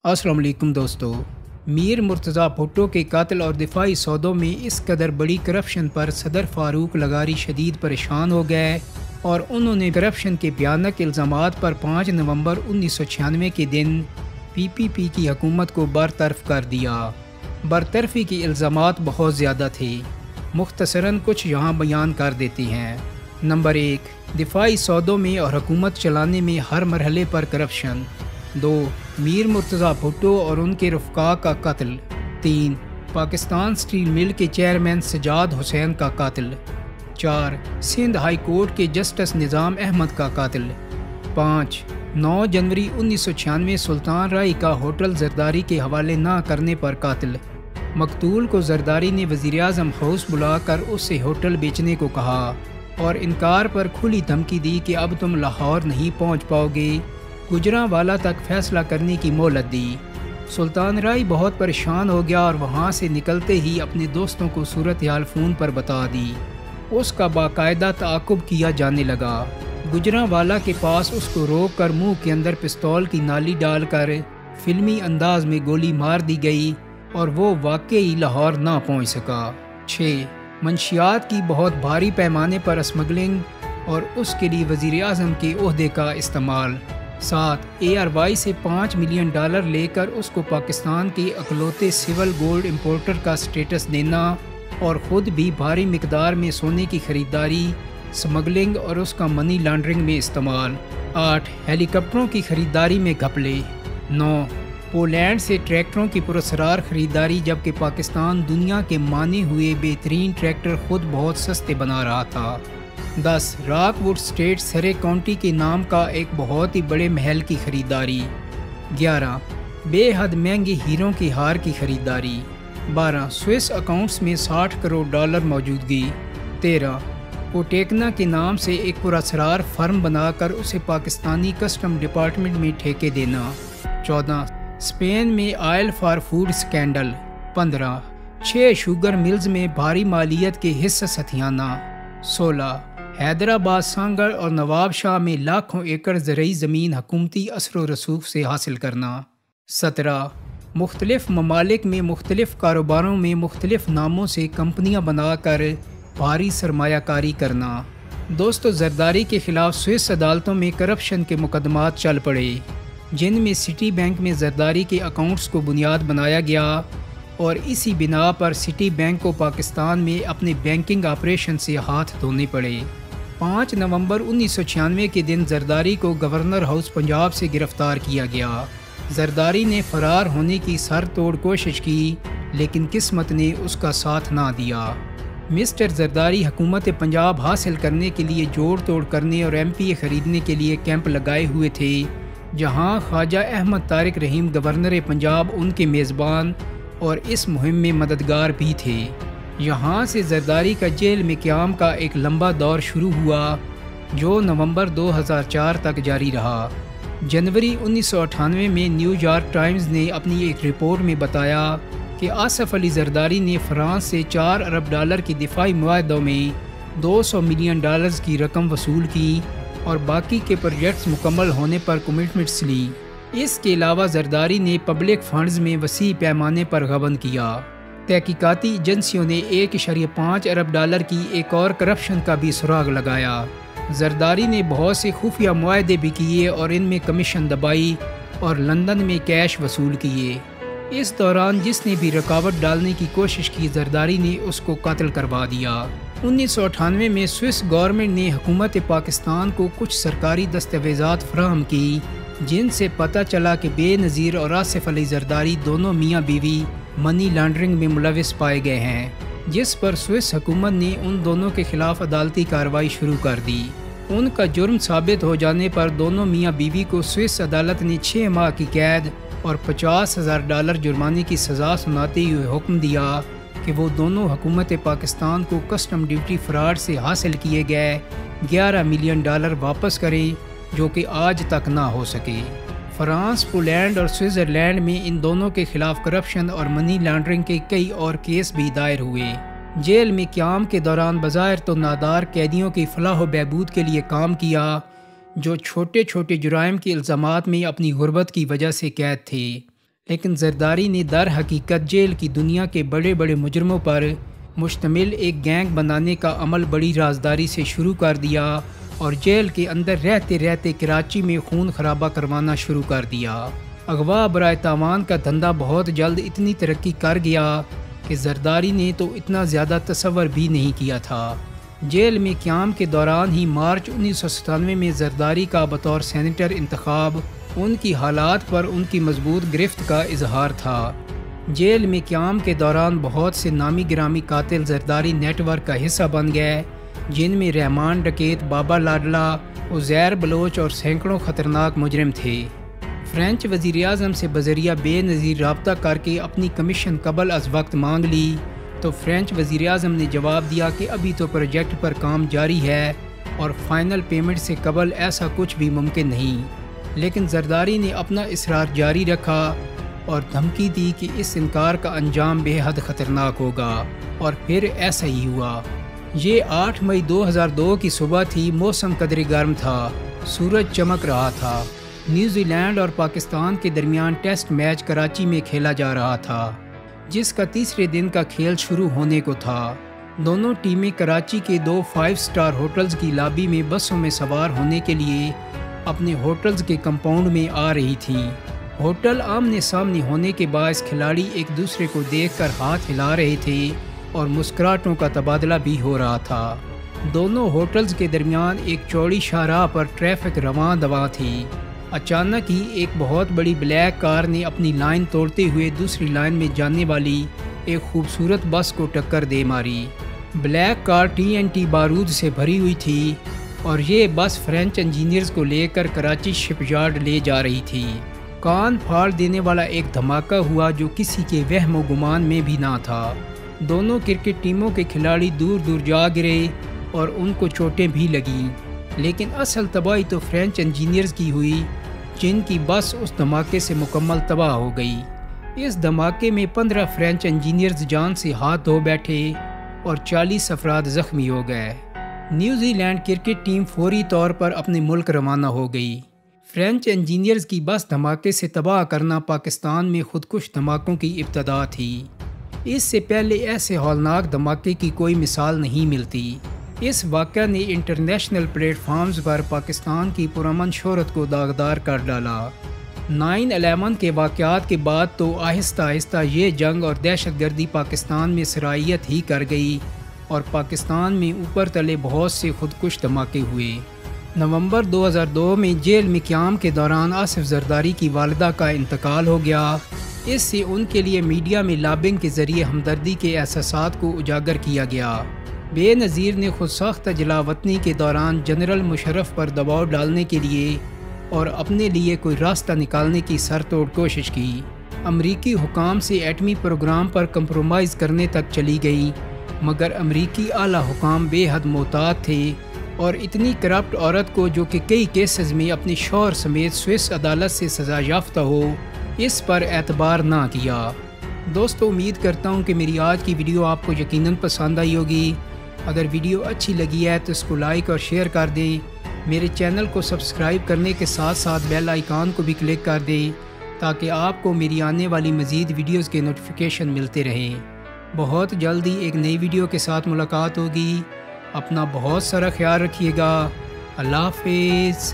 अस्सलाम वालेकुम दोस्तों। मीर मुर्तज़ा भुट्टो के कत्ल और दिफाई सौदों में इस कदर बड़ी करप्शन पर सदर फारूक लगारी शदीद परेशान हो गए और उन्होंने करप्शन के भयानक इल्ज़ामात पर 5 नवंबर 1996 के दिन PPP की हुकूमत को बरतरफ कर दिया। बरतरफी के इल्ज़ामात बहुत ज़्यादा थे। मुख्तसरन कुछ यहाँ बयान कर देते हैं। नंबर 1, दिफाई सौदों में और हुकूमत चलाने में हर मरहले पर करप्शन। 2, मीर मुर्तज़ा भुट्टो और उनके रफ़्क़ा का कत्ल। 3, पाकिस्तान स्टील मिल के चेयरमैन सजाद हुसैन का कत्ल। 4, सिंध हाई कोर्ट के जस्टिस निज़ाम अहमद का कत्ल। 5, 9 जनवरी 1996 सुल्तान राय का होटल जरदारी के हवाले न करने पर कत्ल। मकतूल को जरदारी ने वज़ीर-ए-आज़म हाउस बुलाकर उससे होटल बेचने को कहा और इनकार पर खुली धमकी दी कि अब तुम लाहौर नहीं पहुंच पाओगे। गुजरांवाला तक फैसला करने की मोहलत दी। सुल्तान राय बहुत परेशान हो गया और वहां से निकलते ही अपने दोस्तों को सूरत हाल फ़ोन पर बता दी। उसका बाकायदा ताक़ुब किया जाने लगा। गुजरांवाला के पास उसको रोक कर मुँह के अंदर पिस्तौल की नाली डालकर फिल्मी अंदाज में गोली मार दी गई और वो वाकई लाहौर ना पहुँच सका। 6, मंशियात की बहुत भारी पैमाने पर स्मगलिंग और उसके लिए वज़ीर-ए-आज़म के ओहदे का इस्तेमाल। 7, ARY से $5 मिलियन लेकर उसको पाकिस्तान के अकलौते सिविल गोल्ड इंपोर्टर का स्टेटस देना और ख़ुद भी भारी मिकदार में सोने की ख़रीदारी, स्मगलिंग और उसका मनी लॉन्ड्रिंग में इस्तेमाल। 8, हेलीकॉप्टरों की ख़रीदारी में घपले। 9, पोलैंड से ट्रैक्टरों की पुरस्कार ख़रीदारी जबकि पाकिस्तान दुनिया के माने हुए बेहतरीन ट्रैक्टर ख़ुद बहुत सस्ते बना रहा था। 10, रॉकवुड स्टेट सरे काउंटी के नाम का एक बहुत ही बड़े महल की ख़रीदारी। 11, बेहद महंगे हीरों की हार की ख़रीदारी। 12, स्विस अकाउंट्स में $60 करोड़ मौजूदगी। 13, कोटेकना के नाम से एक पुरस्कार फर्म बनाकर उसे पाकिस्तानी कस्टम डिपार्टमेंट में ठेके देना। 14, स्पेन में oil for food scandal. 15, 6 sugar mills में भारी मालियत के हिस्सा सथियाना। 16, हैदराबाद सांगड़ और नवाब शाह में लाखों एकड़ ज़रई ज़मीन हुकूमती असर रसूख से हासिल करना। 17, मुख्तलिफ ममालिक में मुख्तलिफ कारोबारों में मुख्तलिफ नामों से कंपनियां बनाकर भारी सरमायाकारी करना। दोस्तों, जरदारी के ख़िलाफ़ स्विस अदालतों में करप्शन के मुकदमात चल पड़े जिनमें सिटी बैंक में जरदारी के अकाउंट्स को बुनियाद बनाया गया और इसी बिना पर सिटी बैंक को पाकिस्तान में अपने बैंकिंग ऑपरेशन से हाथ धोने पड़े। 5 नवंबर 1996 के दिन जरदारी को गवर्नर हाउस पंजाब से गिरफ्तार किया गया। जरदारी ने फरार होने की सर तोड़ कोशिश की लेकिन किस्मत ने उसका साथ ना दिया। मिस्टर जरदारी हुकूमत पंजाब हासिल करने के लिए जोड़ तोड़ करने और MPA ख़रीदने के लिए कैंप लगाए हुए थे जहां ख्वाजा अहमद तारिक रहीम गवर्नर पंजाब उनके मेज़बान और इस मुहिम में मददगार भी थे। यहाँ से जरदारी का जेल में क़याम का एक लंबा दौर शुरू हुआ जो नवंबर 2004 तक जारी रहा। जनवरी 1998 में न्यूयॉर्क टाइम्स ने अपनी एक रिपोर्ट में बताया कि आसिफ अली जरदारी ने फ्रांस से $4 अरब की दिफाई मुआहदों में $200 मिलियन की रकम वसूल की और बाकी के प्रोजेक्ट्स मुकम्मल होने पर कमिटमेंट्स ली। इसके अलावा जरदारी ने पब्लिक फंड्स में वसी पैमाने पर गबन किया। तहकीकाती एजेंसियों ने $1.5 अरब की एक और करप्शन का भी सुराग लगाया। जरदारी ने बहुत से खुफिया मुआहदे भी किए और इनमें कमीशन दबाई और लंदन में कैश वसूल किए। इस दौरान जिसने भी रुकावट डालने की कोशिश की जरदारी ने उसको कत्ल करवा दिया। 1998 में स्विस गवर्नमेंट ने हुकूमत पाकिस्तान को कुछ सरकारी दस्तावेज़ात फराहम की जिनसे पता चला कि बेनज़ीर और आसिफ अली जरदारी दोनों मियाँ बीवी मनी लॉन्ड्रिंग में मुलविस पाए गए हैं, जिस पर स्विस हुकूमत ने उन दोनों के खिलाफ अदालती कार्रवाई शुरू कर दी। उनका जुर्म साबित हो जाने पर दोनों मियाँ बीवी को स्विस अदालत ने 6 माह की कैद और $50,000 जुर्माने की सज़ा सुनाते हुए हुक्म दिया कि वो दोनों हुकूमत पाकिस्तान को कस्टम ड्यूटी फ्रॉड से हासिल किए गए $11 मिलियन वापस करें जो कि आज तक ना हो सके। फ्रांस, पोलैंड और स्विट्ज़रलैंड में इन दोनों के खिलाफ करप्शन और मनी लॉन्ड्रिंग के कई और केस भी दायर हुए। जेल में क़याम के दौरान बज़ाहिर तो नादार कैदियों की फलाह व बहबूद के लिए काम किया जो छोटे छोटे जुराइम के इल्ज़ामात में अपनी गुर्बत की वजह से कैद थे। لیکن زرداری نے در حقیقت جیل کی دنیا کے بڑے بڑے مجرموں پر مشتمل ایک گینگ بنانے کا عمل بڑی رازداری سے شروع کر دیا اور جیل کے اندر رہتے رہتے کراچی میں خون خرابہ کروانا شروع کر دیا۔ اغوا برائے تاوان کا دھندا بہت جلد اتنی ترقی کر گیا کہ زرداری نے تو اتنا زیادہ تصور بھی نہیں کیا تھا۔ جیل میں قیام کے دوران ہی مارچ 1997 میں زرداری کا بطور سینیٹر انتخاب ان کی حالات پر ان کی مضبوط گرفت کا اظہار تھا۔ جیل میں قیام کے دوران بہت سے نامی گرامی قاتل زرداری نیٹ ورک کا حصہ بن گئے، جن میں رحمان ڈکیت، بابا لاڈلا، عزیر بلوچ اور سینکڑوں خطرناک مجرم تھے۔ فرینچ وزیراعظم سے بذریعہ بے نظیر رابطہ کر کے اپنی کمیشن قبل از وقت مانگ لی تو فرینچ وزیراعظم نے جواب دیا کہ ابھی تو پروجیکٹ پر کام جاری ہے اور فائنل پیمنٹ سے قبل ایسا کچھ بھی ممکن نہیں، لیکن زرداری نے اپنا اصرار جاری رکھا اور دھمکی دی کہ اس انکار کا انجام بے حد خطرناک ہوگا، اور پھر ایسا ہی ہوا۔ یہ 8 مئی 2002 کی صبح تھی، موسم قدرے گرم تھا، سورج چمک رہا تھا۔ نیوزی لینڈ اور پاکستان کے درمیان ٹیسٹ میچ کراچی میں کھیلا جا رہا تھا، جس کا تیسرے دن کا کھیل شروع ہونے کو تھا۔ دونوں ٹیمیں کراچی کے 2 5 اسٹار ہوٹلز کی لابی میں بسوں میں سوار ہونے کے لیے اپنے ہوٹلز کے کمپاؤنڈ میں آ رہی تھیں۔ ہوٹل آمنے سامنے ہونے کے باعث کھلاڑی ایک دوسرے کو دیکھ کر ہاتھ ہلا رہے تھے اور مسکراہٹوں کا تبادلہ بھی ہو رہا تھا۔ دونوں ہوٹلز کے درمیان ایک چوڑی شاہراہ پر ٹریفک رواں دواں تھی۔ اچانک ہی ایک بہت بڑی بلیک کار نے اپنی لائن توڑتے ہوئے دوسری لائن میں جانے والی ایک خوبصورت بس کو ٹکر دے ماری۔ بلیک کار TNT بارود سے بھری ہوئی تھی اور یہ بس فرینچ انجینئرز کو لے کر کراچی شپ یارڈ لے جا رہی تھی۔ کان پھاڑ دینے والا ایک دھماکہ ہوا جو کسی کے وہم و گمان میں بھی نہ تھا۔ دونوں کرکٹ ٹیموں کے کھلاڑی دور دور جا گرے اور ان کو چوٹیں بھی لگیں، لیکن اصل تباہی تو فرینچ انجینئرز کی ہوئی، جن کی بس اس دھماکے سے مکمل تباہ ہو گئی۔ اس دھماکے میں 15 فرینچ انجینئرز جان سے ہاتھ دھو بیٹھے اور 40 افراد زخمی ہو گئے۔ نیوزی لینڈ کرکٹ ٹیم فوری طور پر اپنے ملک روانہ ہو گئی۔ فرینچ انجینئرز کی بس دھماکے سے تباہ کرنا پاکستان میں خودکش دھماکوں کی ابتدا تھی۔ اس سے پہلے ایسے ہولناک دھماکے کی کوئی مثال نہیں ملتی۔ اس واقعہ نے انٹرنیشنل پلیٹ فارمز پر پاکستان کی پرامن شہرت کو داغدار کر ڈالا۔ 9/11 کے واقعات کے بعد تو آہستہ آہستہ یہ جنگ اور دہشت گردی پاکستان میں سرائیت ہی کر گئی اور پاکستان میں اوپر تلے بہت سے خودکش دھماکے ہوئے۔ نومبر 2002 میں جیل میں قیام کے دوران آصف زرداری کی والدہ کا انتقال ہو گیا۔ اس سے ان کے لیے میڈیا میں لابنگ کے ذریعے ہمدردی کے احساسات کو اجاگر کیا گیا۔ بے نظیر نے خود ساختہ جلاوطنی کے دوران جنرل مشرف پر دباؤ ڈالنے کے لیے اور اپنے لیے کوئی راستہ نکالنے کی سر توڑ کوشش کی۔ امریکی حکام سے ایٹمی پروگرام پر کمپرومائز کرنے تک چلی گئی، مگر امریکی اعلیٰ حکام بے حد محتاط تھے اور اتنی کرپٹ عورت کو جو کہ کئی کیسز میں اپنے شوہر سمیت سوئس عدالت سے سزا یافتہ ہو، اس پر اعتبار نہ کیا۔ دوستو، امید کرتا ہوں کہ میری آج کی ویڈیو آپ کو یقیناً پسند آئی ہوگی۔ اگر ویڈیو اچھی لگی ہے تو اس کو لائک اور شیئر کر دیں۔ میرے چینل کو سبسکرائب کرنے کے ساتھ ساتھ بیل آئیکن کو بھی کلک کر دیں تاکہ آپ کو میری آنے والی مزید ویڈیوز کے نوٹیفیکیشن ملتے رہیں۔ بہت جلدی ایک نئی ویڈیو کے ساتھ ملاقات ہوگی۔ اپنا بہت سارا خیال رکھیے گا۔ اللہ حافظ۔